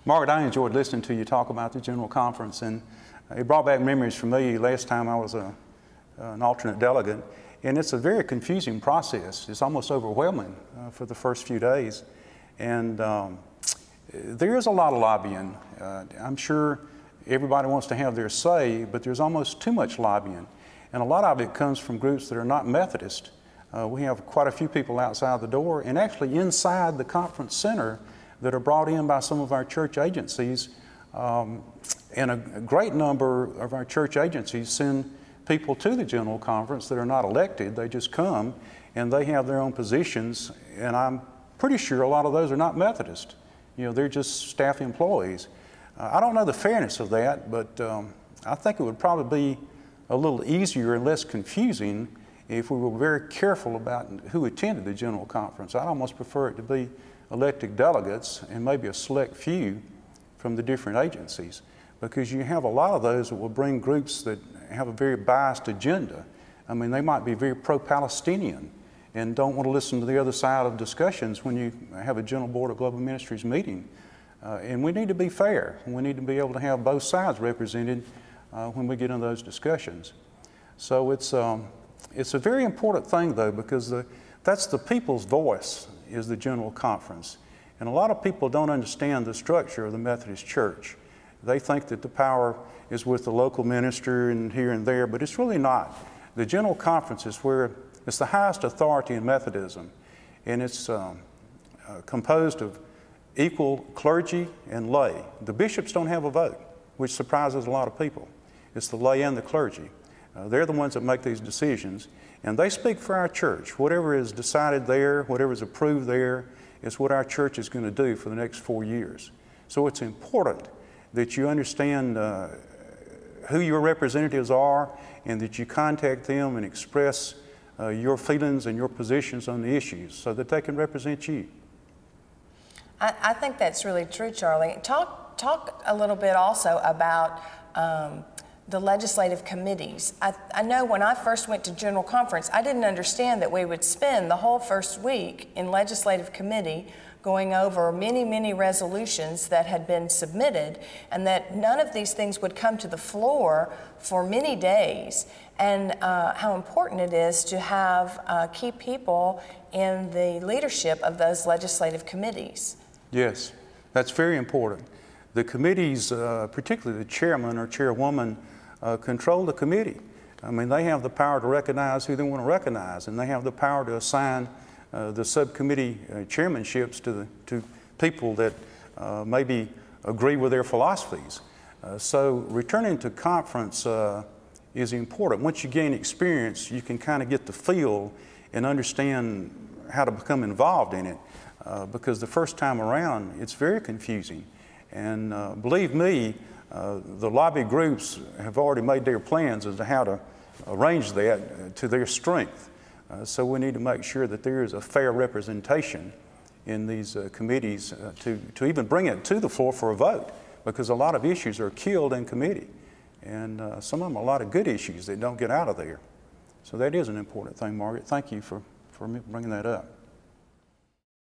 Margaret, I enjoyed listening to you talk about the General Conference, and it brought back memories for me last time I was an alternate delegate. And it's a very confusing process. It's almost overwhelming for the first few days. And there is a lot of lobbying. I'm sure everybody wants to have their say, but there's almost too much lobbying. And a lot of it comes from groups that are not Methodist. We have quite a few people outside the door and actually inside the conference center that are brought in by some of our church agencies. And a great number of our church agencies send people to the General Conference that are not elected. They just come and they have their own positions, and I'm pretty sure a lot of those are not Methodist. You know, they're just staff employees. I don't know the fairness of that, but I think it would probably be a little easier and less confusing if we were very careful about who attended the General Conference. I'd almost prefer it to be elected delegates and maybe a select few from the different agencies, because you have a lot of those that will bring groups that have a very biased agenda. I mean, they might be very pro-Palestinian and don't want to listen to the other side of discussions when you have a General Board of Global Ministries meeting. And we need to be fair. We need to be able to have both sides represented when we get into those discussions. So it's a very important thing, though, because that's the people's voice, is the General Conference. And a lot of people don't understand the structure of the Methodist Church. They think that the power is with the local minister and here and there, but it's really not. The General Conference is where it's the highest authority in Methodism, and it's composed of equal clergy and lay. The bishops don't have a vote, which surprises a lot of people. It's the lay and the clergy. They're the ones that make these decisions, and they speak for our church. Whatever is decided there, whatever is approved there, is what our church is going to do for the next 4 years. So it's important that you understand who your representatives are and that you contact them and express your feelings and your positions on the issues so that they can represent you. I think that's really true, Charlie. Talk a little bit also about the legislative committees. I know when I first went to General Conference, I didn't understand that we would spend the whole first week in legislative committee going over many, many resolutions that had been submitted, and that none of these things would come to the floor for many days, and how important it is to have key people in the leadership of those legislative committees. Yes, that's very important. The committees, particularly the chairman or chairwoman, control the committee. I mean, they have the power to recognize who they want to recognize, and they have the power to assign the subcommittee chairmanships to people that maybe agree with their philosophies. So returning to conference is important. Once you gain experience, you can kind of get the feel and understand how to become involved in it, because the first time around, it's very confusing. And believe me, the lobby groups have already made their plans as to how to arrange that to their strength. So we need to make sure that there is a fair representation in these committees to even bring it to the floor for a vote, because a lot of issues are killed in committee, and some of them are a lot of good issues that don't get out of there. So that is an important thing, Margaret. Thank you for bringing that up.